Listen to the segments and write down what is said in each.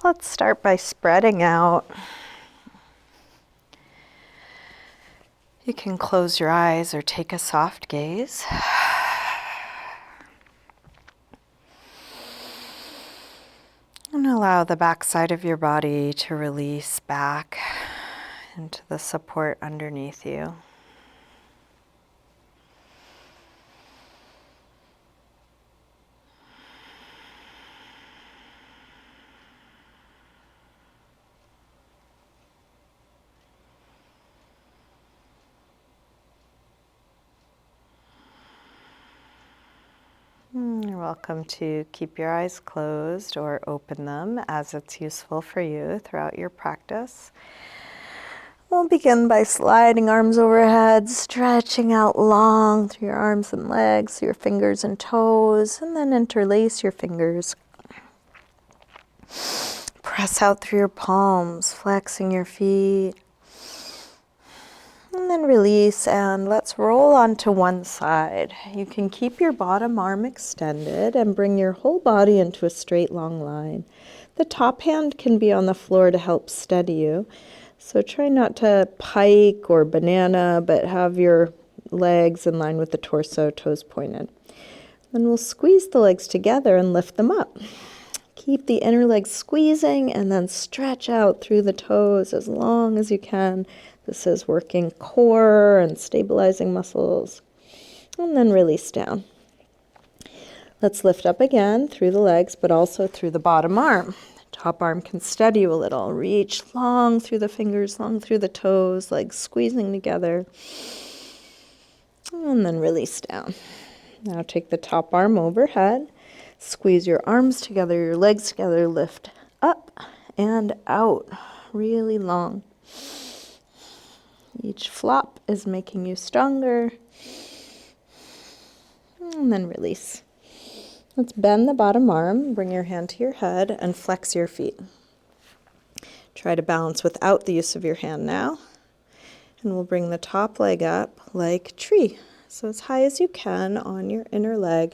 Let's start by spreading out. You can close your eyes or take a soft gaze. And allow the backside of your body to release back into the support underneath you. You're welcome to keep your eyes closed or open them as it's useful for you throughout your practice. We'll begin by sliding arms overhead, stretching out long through your arms and legs, your fingers and toes, and then interlace your fingers. Press out through your palms, flexing your feet. And then release, and let's roll onto one side. You can keep your bottom arm extended and bring your whole body into a straight long line. The top hand can be on the floor to help steady you. So try not to pike or banana, but have your legs in line with the torso, toes pointed. Then we'll squeeze the legs together and lift them up. Keep the inner leg squeezing and then stretch out through the toes as long as you can. This is working core and stabilizing muscles. And then release down. Let's lift up again through the legs, but also through the bottom arm. Top arm can steady you a little. Reach long through the fingers, long through the toes, legs squeezing together. And then release down. Now take the top arm overhead. Squeeze your arms together, your legs together, lift up and out, really long. Each flop is making you stronger. And then release. Let's bend the bottom arm, bring your hand to your head, and flex your feet. Try to balance without the use of your hand now. And we'll bring the top leg up like a tree. So as high as you can on your inner leg.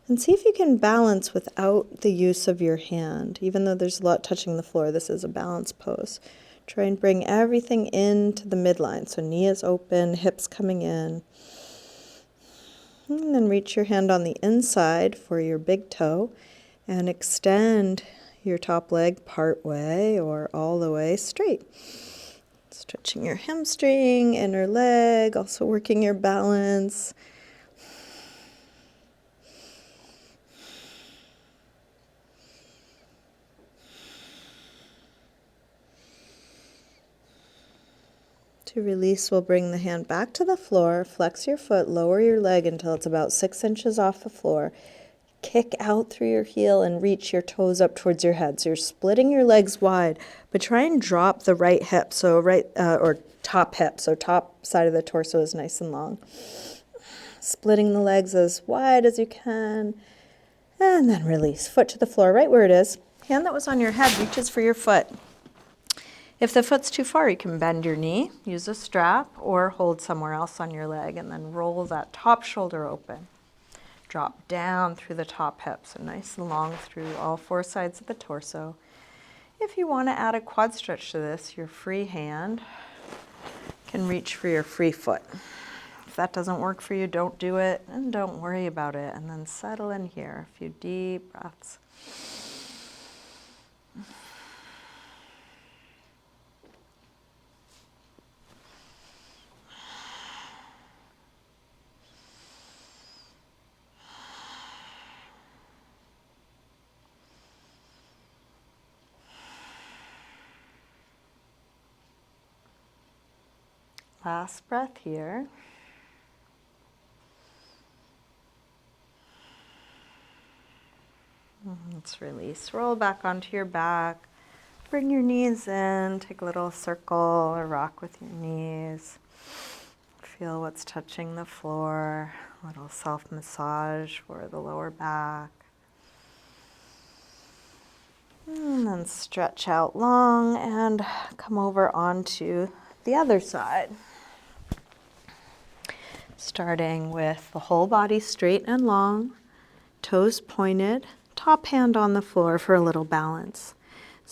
And see if you can balance without the use of your hand. Even though there's a lot touching the floor, this is a balance pose. Try and bring everything into the midline. So knee is open, hips coming in. And then reach your hand on the inside for your big toe and extend your top leg part way or all the way straight. Stretching your hamstring, inner leg, also working your balance. To release, we'll bring the hand back to the floor, flex your foot, lower your leg until it's about 6 inches off the floor. Kick out through your heel and reach your toes up towards your head. So you're splitting your legs wide, but try and drop the right hip, so or top hip, so top side of the torso is nice and long. Splitting the legs as wide as you can, and then release. Foot to the floor, right where it is. Hand that was on your head reaches for your foot. If the foot's too far, you can bend your knee, use a strap, or hold somewhere else on your leg, and then roll that top shoulder open. Drop down through the top hip, so nice and long through all 4 sides of the torso. If you want to add a quad stretch to this, your free hand can reach for your free foot. If that doesn't work for you, don't do it, and don't worry about it. And then settle in here. A few deep breaths. Last breath here. Let's release. Roll back onto your back. Bring your knees in. Take a little circle or rock with your knees. Feel what's touching the floor. A little self-massage for the lower back. And then stretch out long and come over onto the other side. Starting with the whole body straight and long, toes pointed, top hand on the floor for a little balance.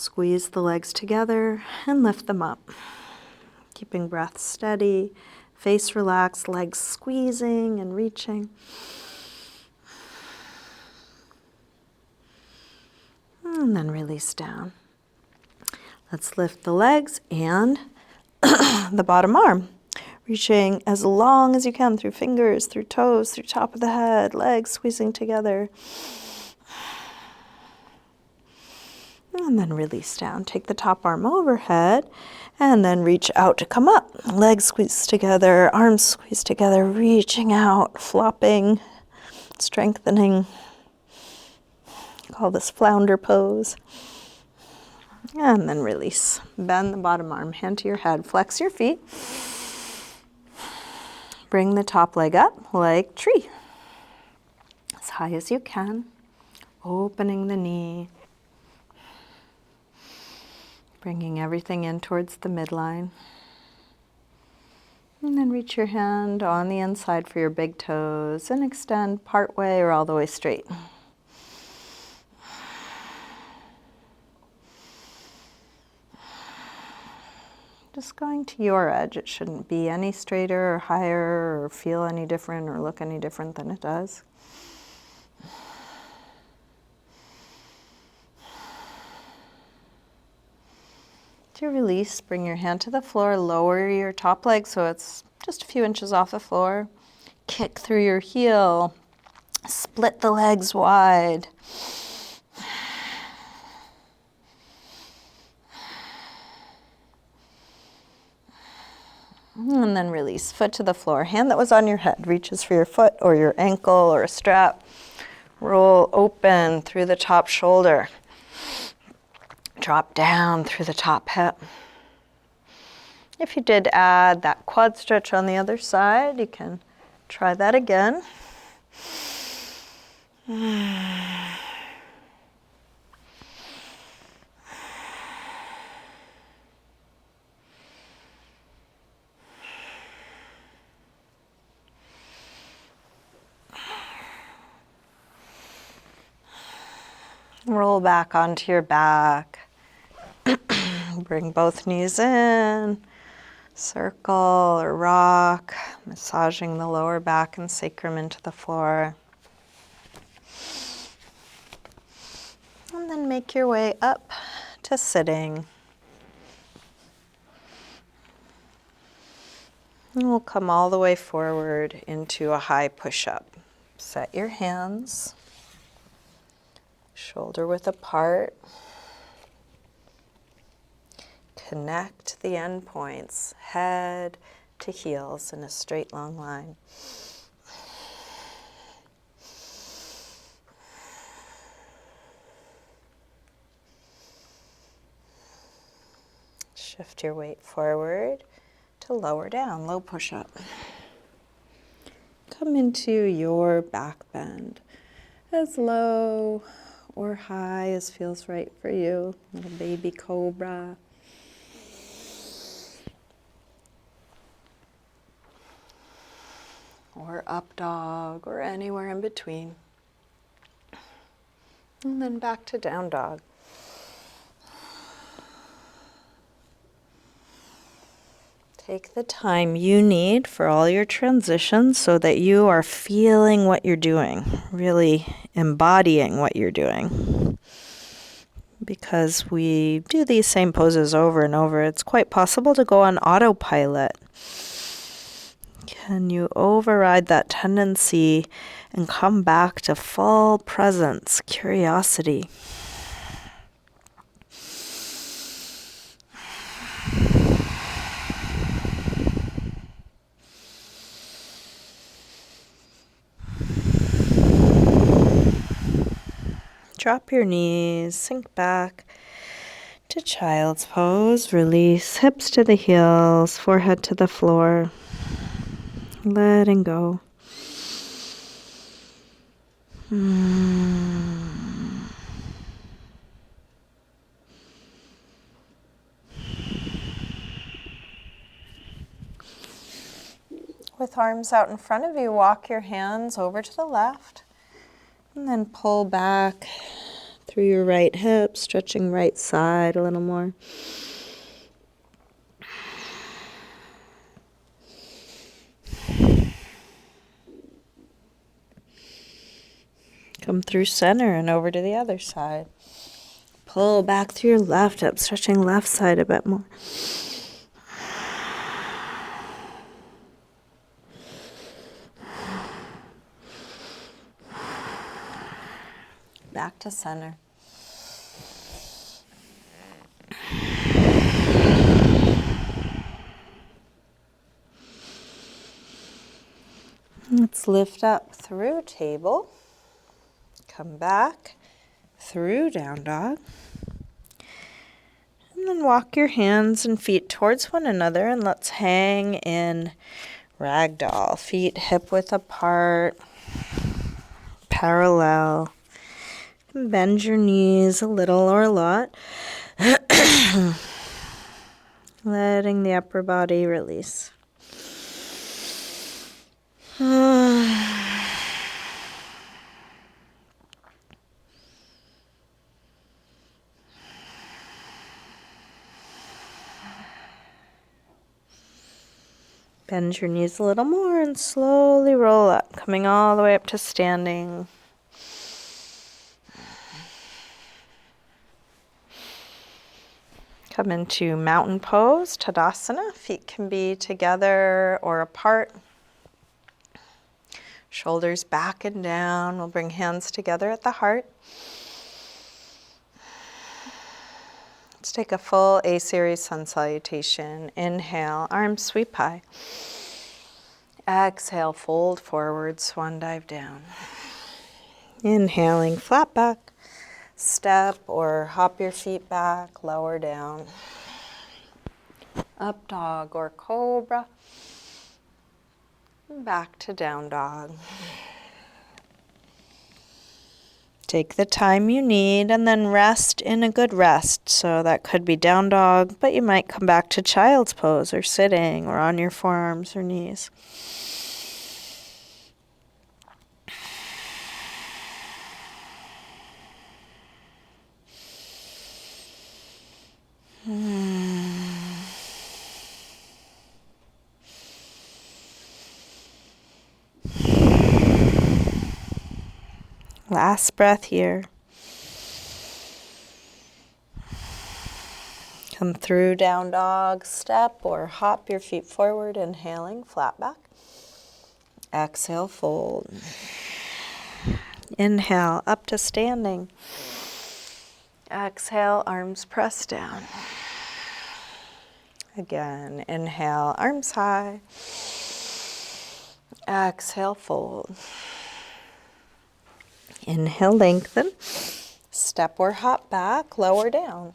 Squeeze the legs together and lift them up. Keeping breath steady, face relaxed, legs squeezing and reaching. And then release down. Let's lift the legs and the bottom arm. Reaching as long as you can through fingers, through toes, through top of the head, legs squeezing together. And then release down. Take the top arm overhead and then reach out to come up. Legs squeeze together, arms squeeze together, reaching out, flopping, strengthening. Call this flounder pose. And then release. Bend the bottom arm, hand to your head, flex your feet. Bring the top leg up like tree. As high as you can. Opening the knee. Bringing everything in towards the midline. And then reach your hand on the inside for your big toes and extend part way or all the way straight. Just going to your edge. It shouldn't be any straighter or higher or feel any different or look any different than it does. To release, bring your hand to the floor, lower your top leg so it's just a few inches off the floor. Kick through your heel, split the legs wide. And then release, foot to the floor. Hand that was on your head reaches for your foot or your ankle or a strap. Roll open through the top shoulder. Drop down through the top hip. If you did add that quad stretch on the other side, you can try that again. Roll back onto your back. Bring both knees in. Circle or rock, massaging the lower back and sacrum into the floor. And then make your way up to sitting. And we'll come all the way forward into a high push-up. Set your hands, shoulder width apart. Connect the end points, head to heels in a straight long line. Shift your weight forward to lower down, low push-up. Come into your back bend, as low or high as feels right for you. Little baby cobra. Or up dog, or anywhere in between. And then back to down dog. Take the time you need for all your transitions so that you are feeling what you're doing, really embodying what you're doing. Because we do these same poses over and over, it's quite possible to go on autopilot. Can you override that tendency and come back to full presence, curiosity? Drop your knees, sink back to child's pose. Release hips to the heels, forehead to the floor. Letting go. With arms out in front of you, walk your hands over to the left and then pull back through your right hip, stretching right side a little more. Come through center and over to the other side. Pull back through your left hip, stretching left side a bit more. Back to center. Let's lift up through table. Come back through down dog. And then walk your hands and feet towards one another and let's hang in ragdoll. Feet hip width apart, parallel. Bend your knees a little or a lot. Letting the upper body release. Bend your knees a little more and slowly roll up, coming all the way up to standing. Come into mountain pose, Tadasana. Feet can be together or apart. Shoulders back and down. We'll bring hands together at the heart. Let's take a full A-series sun salutation. Inhale, arms sweep high. Exhale, fold forward, swan dive down. Inhaling, flat back. Step or hop your feet back, lower down. Up dog or cobra. Back to down dog. Take the time you need and then rest in a good rest. So that could be down dog, but you might come back to child's pose or sitting or on your forearms or knees. Last breath here. Come through down dog, step or hop your feet forward, inhaling, flat back. Exhale, fold. Inhale, up to standing. Exhale, arms press down. Again, inhale, arms high. Exhale, fold. Inhale, lengthen. Step or hop back, lower down.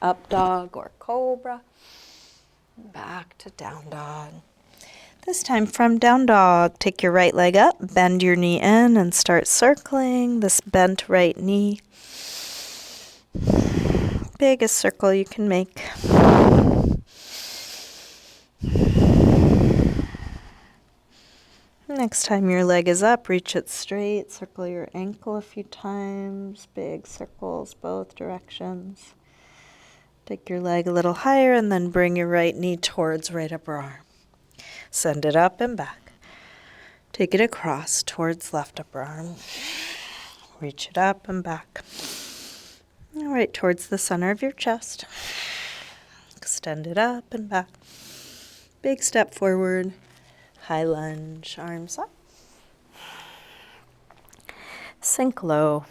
Up dog or cobra. Back to down dog. This time from down dog, take your right leg up, bend your knee in and start circling this bent right knee. Biggest circle you can make. Next time your leg is up, reach it straight, circle your ankle a few times, big circles both directions. Take your leg a little higher and then bring your right knee towards right upper arm. Send it up and back. Take it across towards left upper arm. Reach it up and back. All right, towards the center of your chest. Extend it up and back. Big step forward. High lunge, arms up. Sink low.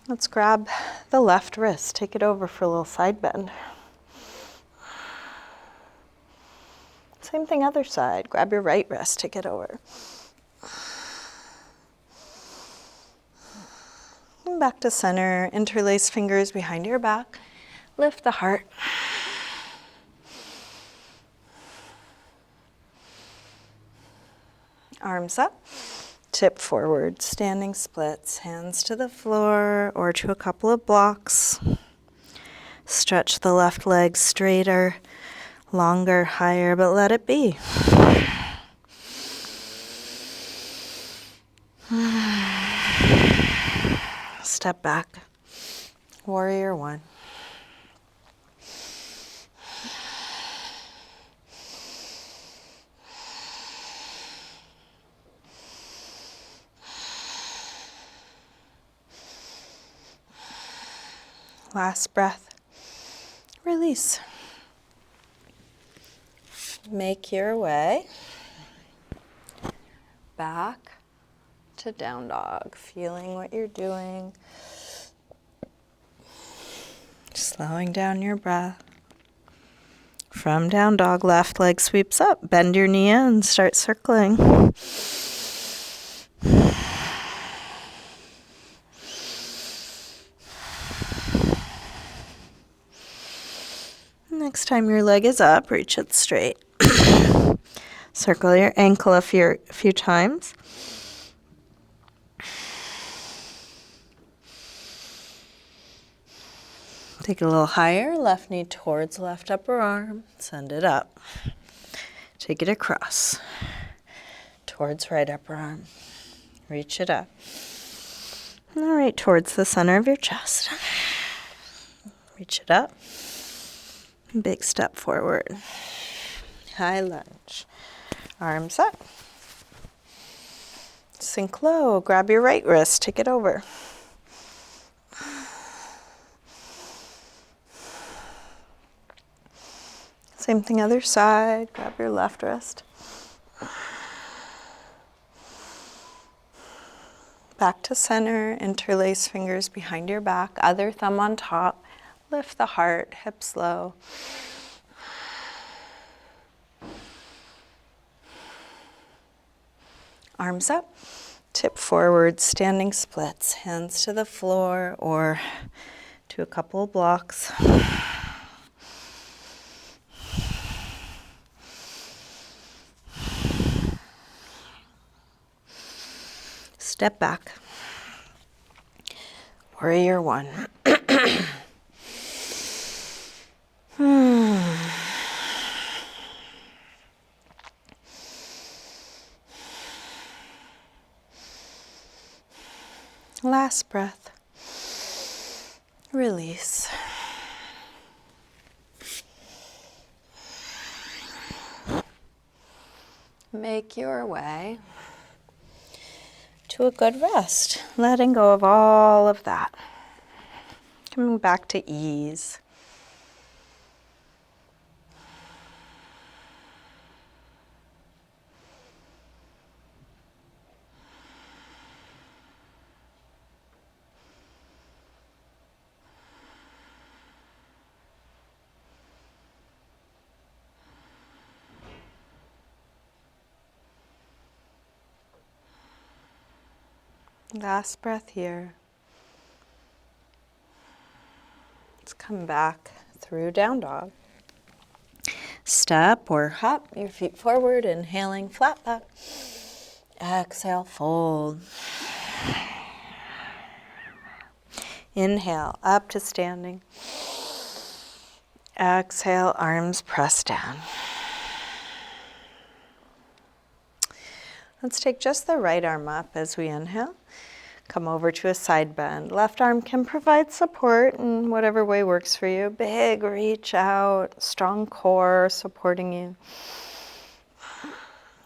Let's grab the left wrist. Take it over for a little side bend. Same thing other side. Grab your right wrist. Take it over. And back to center. Interlace fingers behind your back. Lift the heart. Arms up, tip forward, standing splits, hands to the floor or to a couple of blocks. Stretch the left leg straighter, longer, higher, but let it be. Step back. Warrior one. Last breath. Release. Make your way back to down dog, feeling what you're doing. Slowing down your breath. From down dog, left leg sweeps up. Bend your knee in, start circling. Next time your leg is up, reach it straight. Circle your ankle a few times. Take it a little higher, left knee towards left upper arm, send it up. Take it across, towards right upper arm, reach it up. All right, towards the center of your chest. Reach it up, big step forward. High lunge, arms up. Sink low, grab your right wrist, take it over. Same thing other side, grab your left wrist. Back to center, interlace fingers behind your back, other thumb on top. Lift the heart, hips low. Arms up, tip forward, standing splits, hands to the floor or to a couple of blocks. Step back. Warrior one. Last breath. Release. Make your way to a good rest, letting go of all of that. Coming back to ease. Last breath here. Let's come back through down dog. Step or hop your feet forward, inhaling flat back. Exhale, fold. Inhale, up to standing. Exhale, arms press down. Let's take just the right arm up as we inhale. Come over to a side bend. Left arm can provide support in whatever way works for you. Big reach out, strong core supporting you.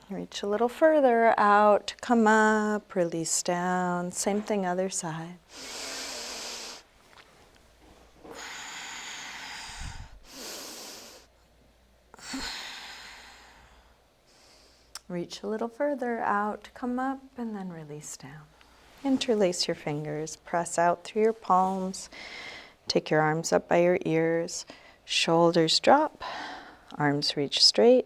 Reach a little further out, come up, release down. Same thing other side. Reach a little further out, come up, and then release down. Interlace your fingers, press out through your palms. Take your arms up by your ears. Shoulders drop, arms reach straight.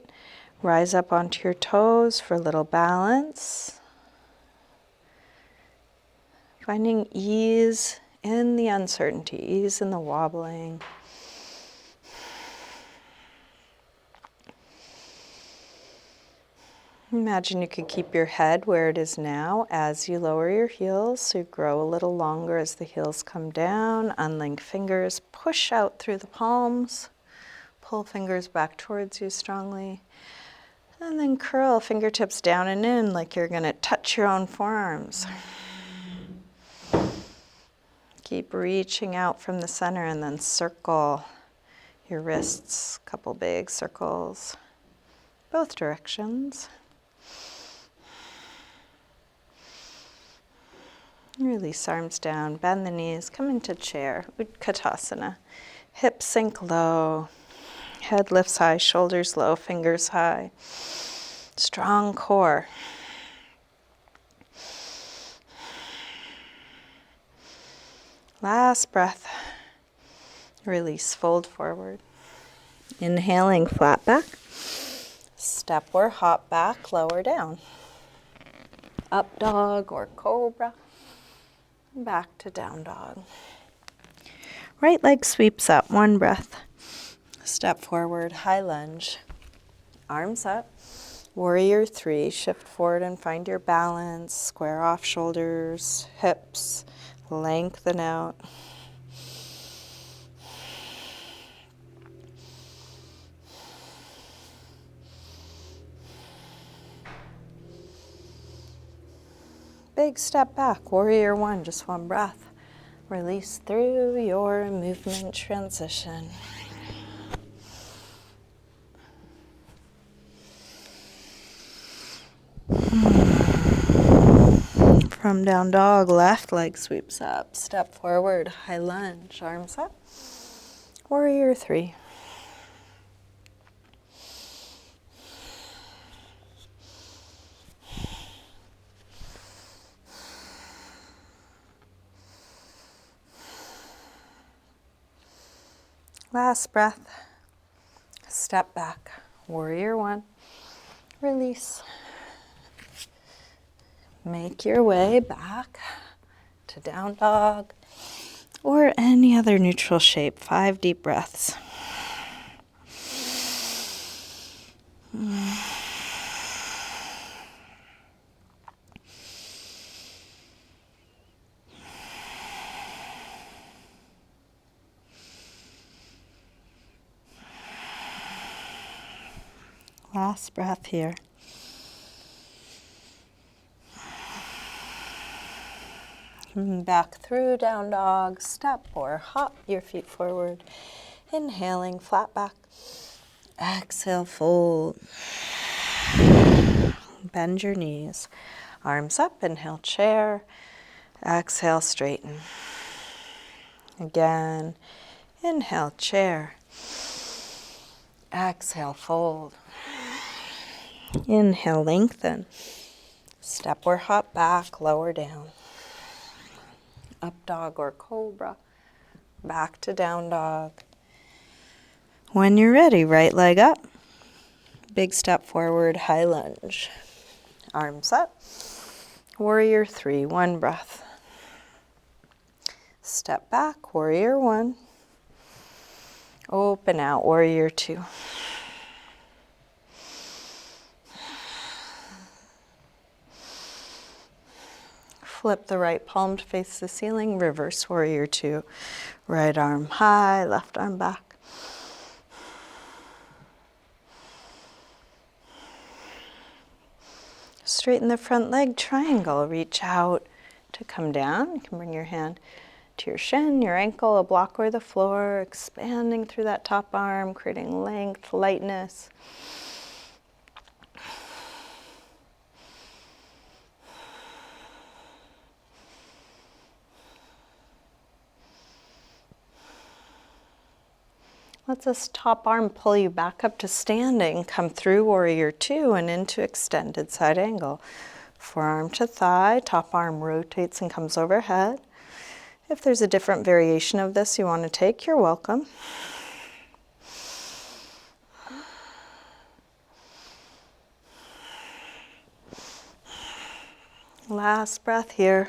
Rise up onto your toes for a little balance. Finding ease in the uncertainty, ease in the wobbling. Imagine you could keep your head where it is now as you lower your heels, so you grow a little longer as the heels come down. Unlink fingers, push out through the palms, pull fingers back towards you strongly. And then curl fingertips down and in like you're going to touch your own forearms. Keep reaching out from the center and then circle your wrists, a couple big circles, both directions. Release arms down, bend the knees, come into chair, Utkatasana. Hips sink low, head lifts high, shoulders low, fingers high. Strong core. Last breath. Release, fold forward. Inhaling, flat back. Step or hop back, lower down. Up dog or cobra. Back to down dog. Right leg sweeps up, one breath. Step forward, high lunge. Arms up. Warrior 3, shift forward and find your balance. Square off shoulders, hips, lengthen out. Big step back, Warrior 1, just one breath. Release through your movement transition. From down dog, left leg sweeps up. Step forward, high lunge, arms up. Warrior 3. Last breath. Step back, Warrior 1. Release. Make your way back to down dog or any other neutral shape. 5 deep breaths. Last breath here. Back through down dog, step or hop your feet forward. Inhaling, flat back. Exhale, fold. Bend your knees. Arms up, inhale, chair. Exhale, straighten. Again, inhale, chair. Exhale, fold. Inhale, lengthen. Step or hop back, lower down. Up dog or cobra. Back to down dog. When you're ready, right leg up. Big step forward, high lunge. Arms up. Warrior 3, one breath. Step back, Warrior 1. Open out, Warrior 2. Flip the right palm to face the ceiling, reverse Warrior 2. Right arm high, left arm back. Straighten the front leg, triangle. Reach out to come down. You can bring your hand to your shin, your ankle, a block or the floor, expanding through that top arm, creating length, lightness. Let this top arm pull you back up to standing. Come through Warrior 2 and into extended side angle. Forearm to thigh, top arm rotates and comes overhead. If there's a different variation of this you want to take, you're welcome. Last breath here.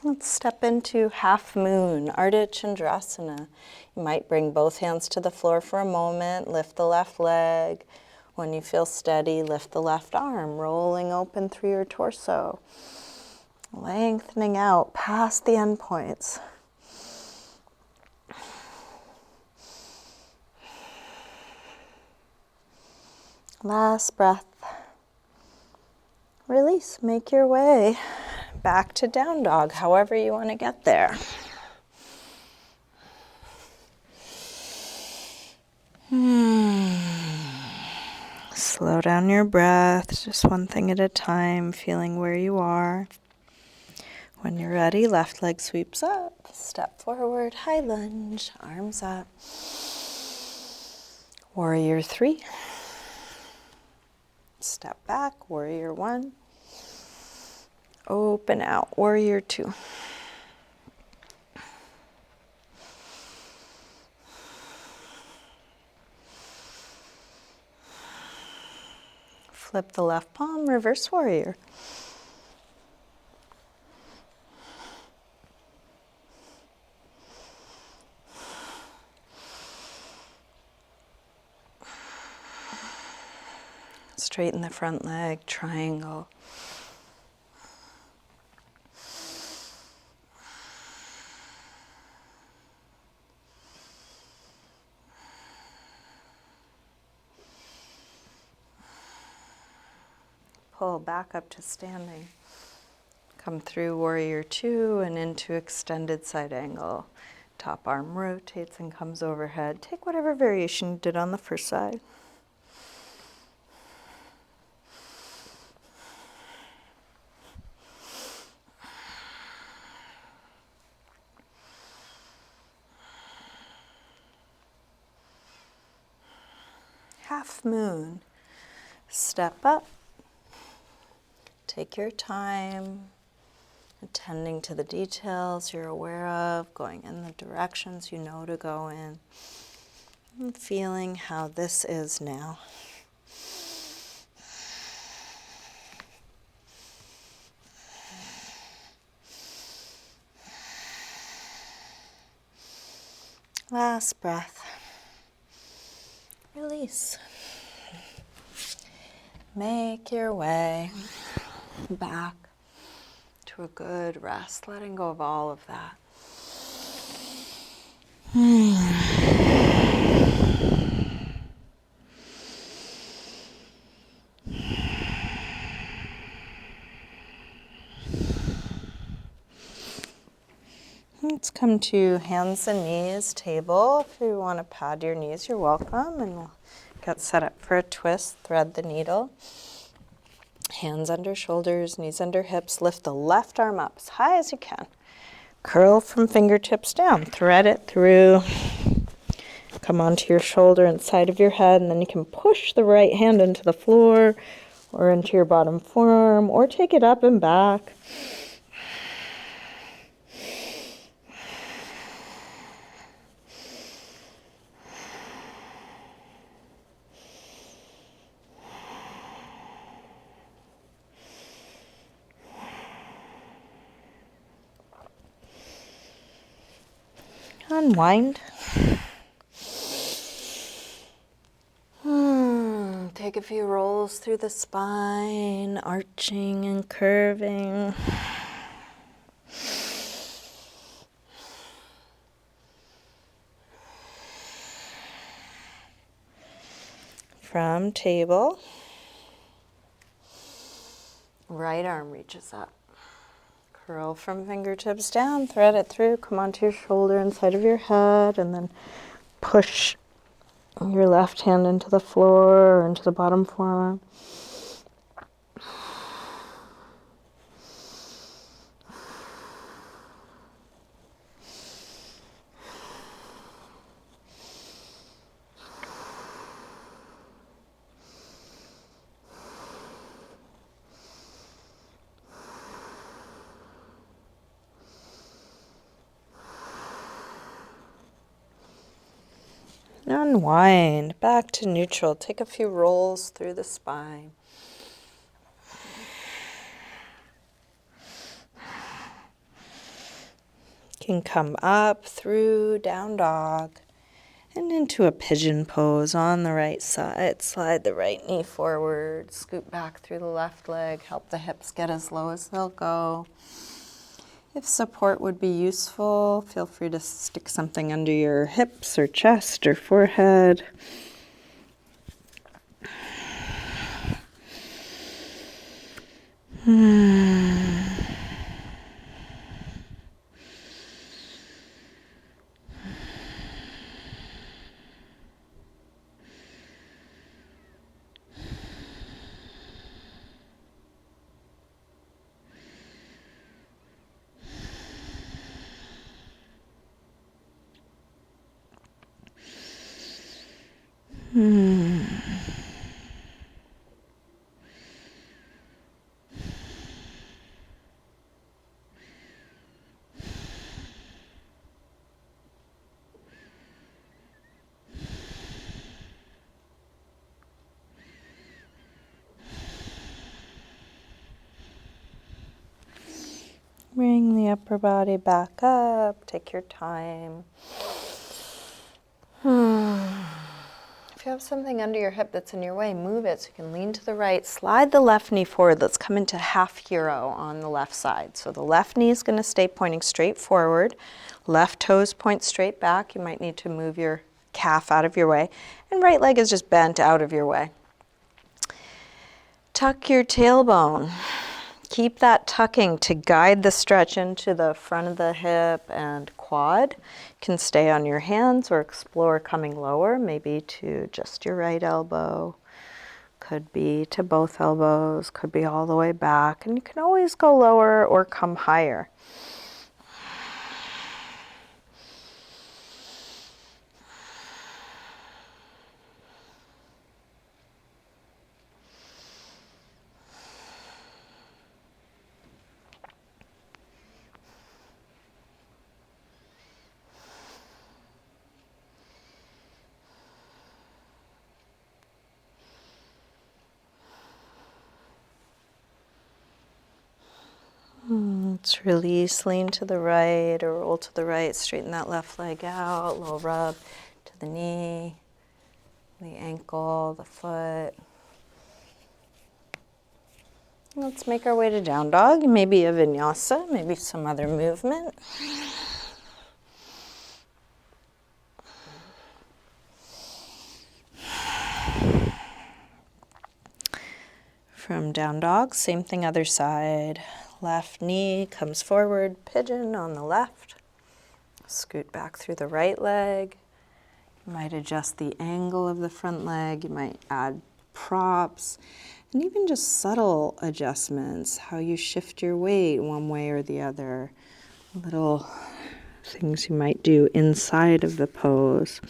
Let's step into half moon, Ardha Chandrasana. You might bring both hands to the floor for a moment, lift the left leg. When you feel steady, lift the left arm, rolling open through your torso, lengthening out past the end points. Last breath. Release. Make your way back to down dog, however you want to get there. Slow down your breath, just one thing at a time, feeling where you are. When you're ready, left leg sweeps up, step forward, high lunge, arms up. Warrior 3. Step back, warrior 1. Open out, warrior 2. Flip the left palm, reverse warrior. Straighten the front leg, triangle. Pull back up to standing. Come through warrior 2 and into extended side angle. Top arm rotates and comes overhead. Take whatever variation you did on the first side. Half moon. Step up. Take your time, attending to the details you're aware of, going in the directions you know to go in, and feeling how this is now. Last breath. Release. Make your way back to a good rest, letting go of all of that. Let's come to hands and knees table. If you want to pad your knees, you're welcome. And we'll get set up for a twist. Thread the needle. Hands under shoulders, knees under hips. Lift the left arm up as high as you can. Curl from fingertips down. Thread it through. Come onto your shoulder and side of your head. And then you can push the right hand into the floor or into your bottom forearm or take it up and back. Unwind. Take a few rolls through the spine, arching and curving. From table, right arm reaches up. Curl from fingertips down, thread it through, come onto your shoulder and side of your head, and then push your left hand into the floor or into the bottom forearm. Unwind, back to neutral. Take a few rolls through the spine. Can come up through down dog and into a pigeon pose on the right side. Slide the right knee forward, scoot back through the left leg, help the hips get as low as they'll go. If support would be useful, feel free to stick something under your hips or chest or forehead. Bring the upper body back up. Take your time. If you have something under your hip that's in your way, move it so you can lean to the right. Slide the left knee forward. Let's come into half hero on the left side. So the left knee is going to stay pointing straight forward. Left toes point straight back. You might need to move your calf out of your way. And right leg is just bent out of your way. Tuck your tailbone. Keep that tucking to guide the stretch into the front of the hip and quad. You can stay on your hands or explore coming lower, maybe to just your right elbow. Could be to both elbows, could be all the way back. And you can always go lower or come higher. Let's release, lean to the right or roll to the right, straighten that left leg out, little rub to the knee, the ankle, the foot. Let's make our way to down dog, maybe a vinyasa, maybe some other movement. From down dog, same thing other side. Left knee comes forward, pigeon on the left. Scoot back through the right leg. You might adjust the angle of the front leg. You might add props. And even just subtle adjustments, how you shift your weight one way or the other. Little things you might do inside of the pose.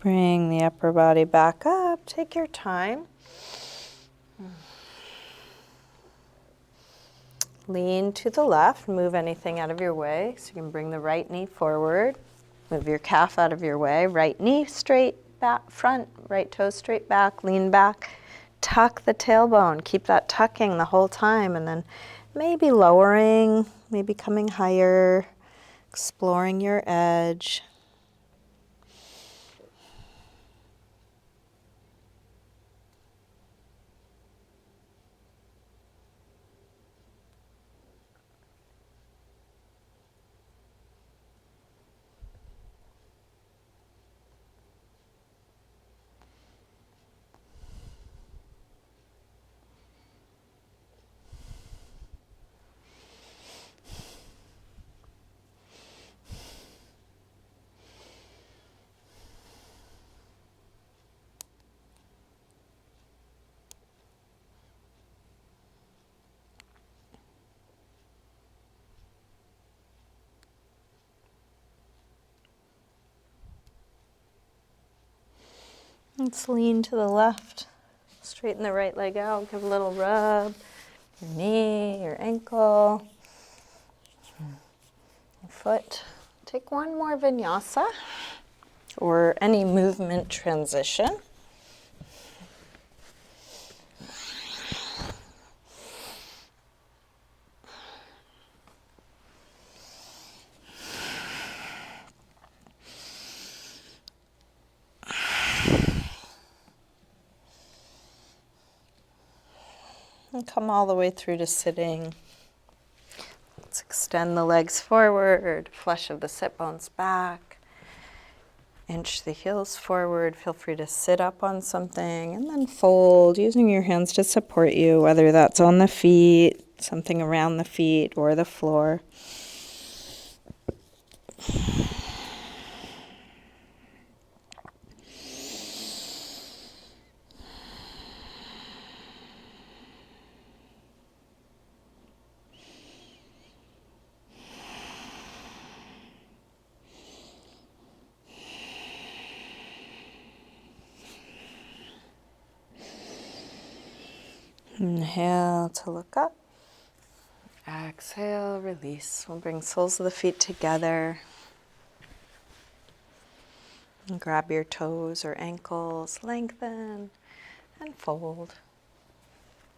Bring the upper body back up. Take your time. Lean to the left. Move anything out of your way. So you can bring the right knee forward. Move your calf out of your way. Right knee straight back, front. Right toe straight back. Lean back. Tuck the tailbone. Keep that tucking the whole time. And then maybe lowering, maybe coming higher. Exploring your edge. Let's lean to the left. Straighten the right leg out. Give a little rub. Your knee, your ankle, your foot. Take one more vinyasa or any movement transition. And come all the way through to sitting. Let's extend the legs forward, flush of the sit bones back. Inch the heels forward. Feel free to sit up on something and then fold using your hands to support you, whether that's on the feet, something around the feet, or the floor. Inhale to look up. Exhale, release. We'll bring soles of the feet together. And grab your toes or ankles, lengthen, and fold.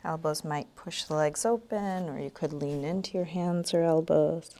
Elbows might push the legs open, or you could lean into your hands or elbows.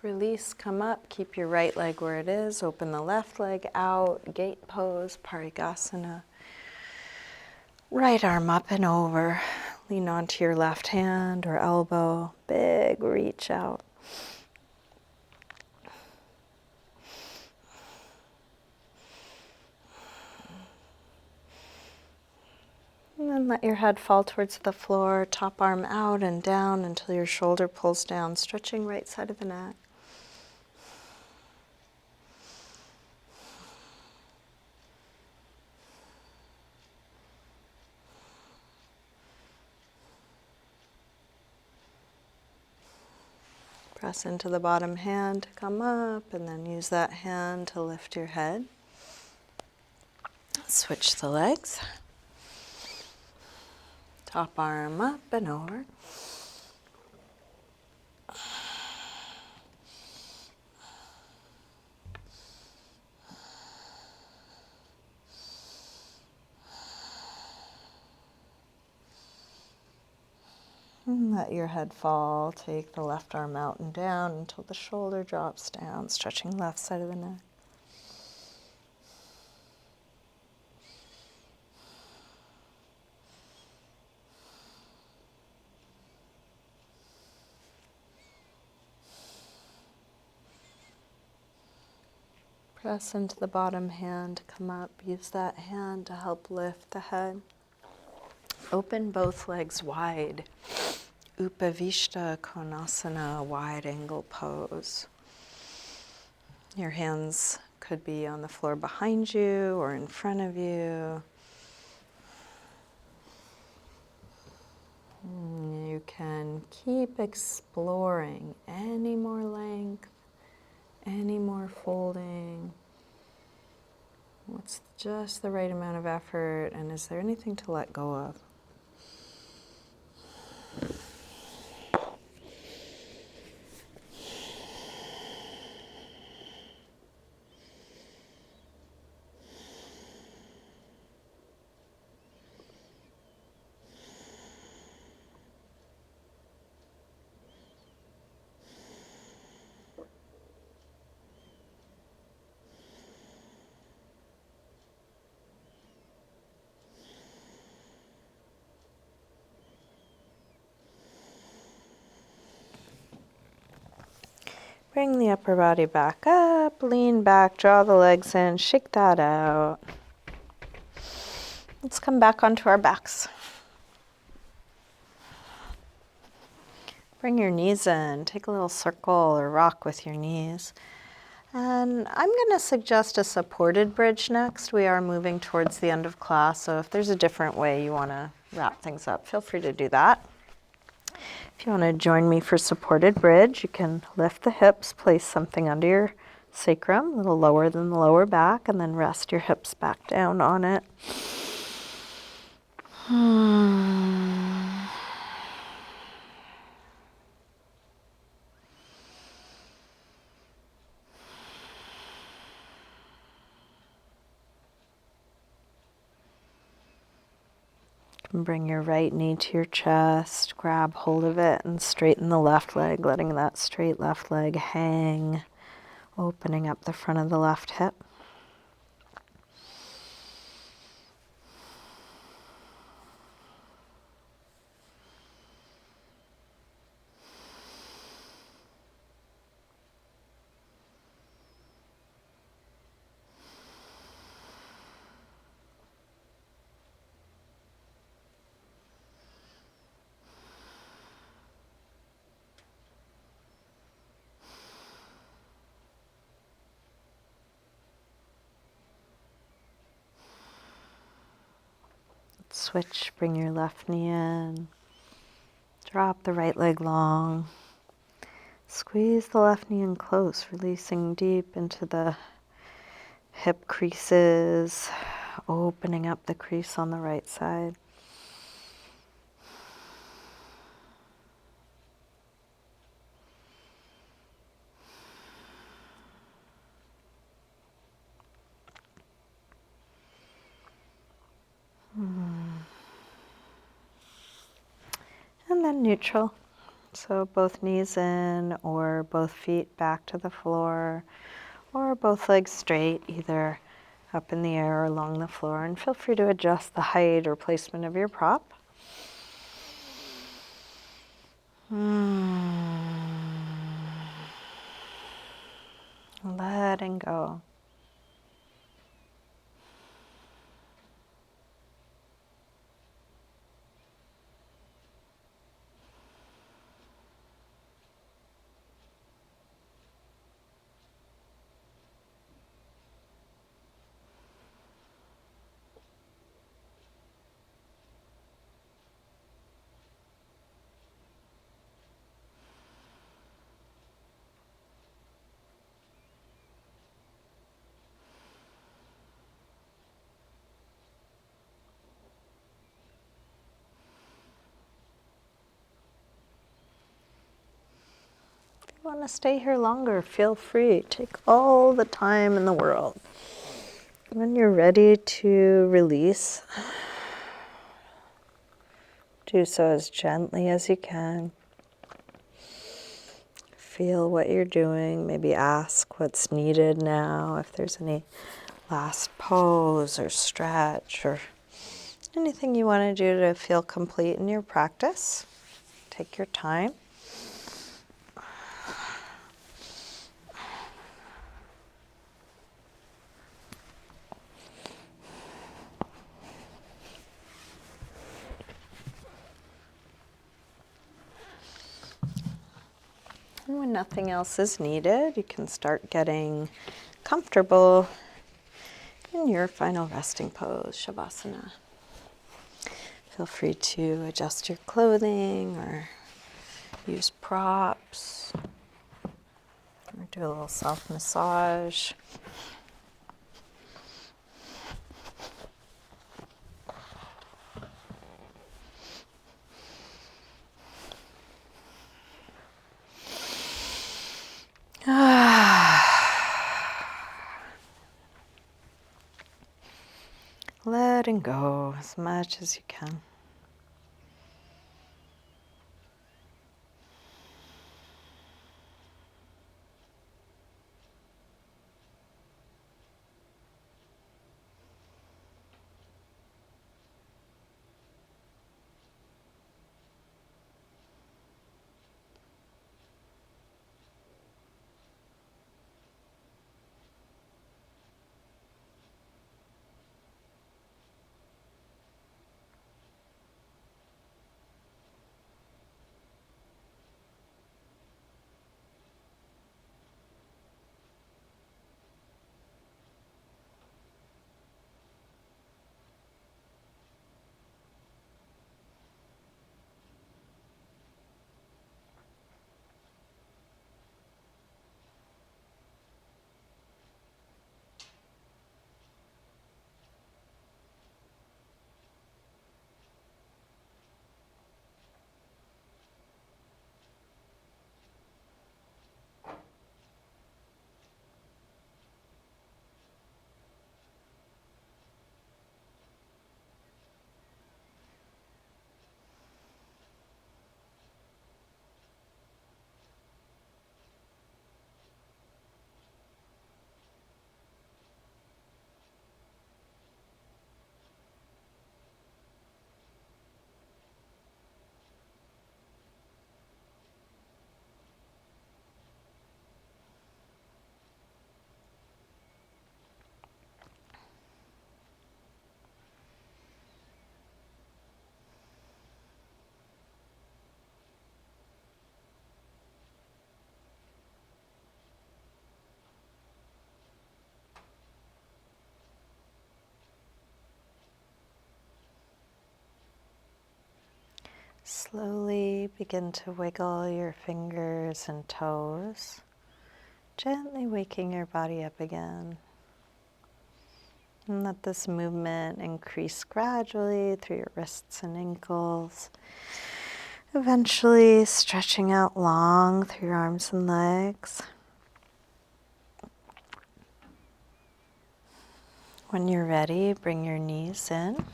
Release, come up, keep your right leg where it is, open the left leg out, gate pose, Parigasana. Right arm up and over, lean onto your left hand or elbow, big reach out. And then let your head fall towards the floor, top arm out and down until your shoulder pulls down, stretching right side of the neck. Press into the bottom hand to come up, and then use that hand to lift your head. Switch the legs. Top arm up and over. And let your head fall. Take the left arm out and down until the shoulder drops down, stretching left side of the neck. Press into the bottom hand, come up, use that hand to help lift the head. Open both legs wide. Upavishta Konasana, wide angle pose. Your hands could be on the floor behind you or in front of you. You can keep exploring any more length, any more folding. What's just the right amount of effort, and is there anything to let go of? Bring the upper body back up, lean back, draw the legs in, shake that out. Let's come back onto our backs. Bring your knees in, take a little circle or rock with your knees. And I'm going to suggest a supported bridge next. We are moving towards the end of class, so if there's a different way you want to wrap things up, feel free to do that. If you want to join me for supported bridge, you can lift the hips, place something under your sacrum, a little lower than the lower back, and then rest your hips back down on it. Bring your right knee to your chest, grab hold of it and straighten the left leg, letting that straight left leg hang, opening up the front of the left hip. Switch, bring your left knee in, drop the right leg long, squeeze the left knee in close, releasing deep into the hip creases, opening up the crease on the right side. And then neutral. So both knees in or both feet back to the floor or both legs straight, either up in the air or along the floor. And feel free to adjust the height or placement of your prop. Letting go. If you want to stay here longer, feel free. Take all the time in the world. When you're ready to release, do so as gently as you can. Feel what you're doing. Maybe ask what's needed now, if there's any last pose or stretch or anything you want to do to feel complete in your practice. Take your time. And when nothing else is needed, you can start getting comfortable in your final resting pose, Shavasana. Feel free to adjust your clothing or use props or do a little self-massage. Letting go as much as you can. Slowly begin to wiggle your fingers and toes, gently waking your body up again. And let this movement increase gradually through your wrists and ankles, eventually stretching out long through your arms and legs. When you're ready, bring your knees in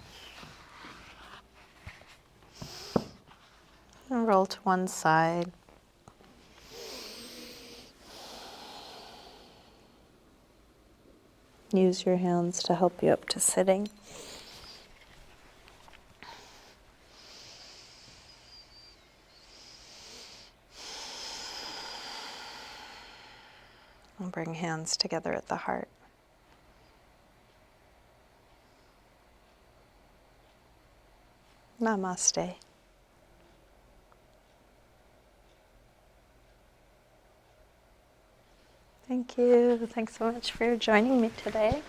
and roll to one side. Use your hands to help you up to sitting. And bring hands together at the heart. Namaste. Thank you. Thanks so much for joining me today.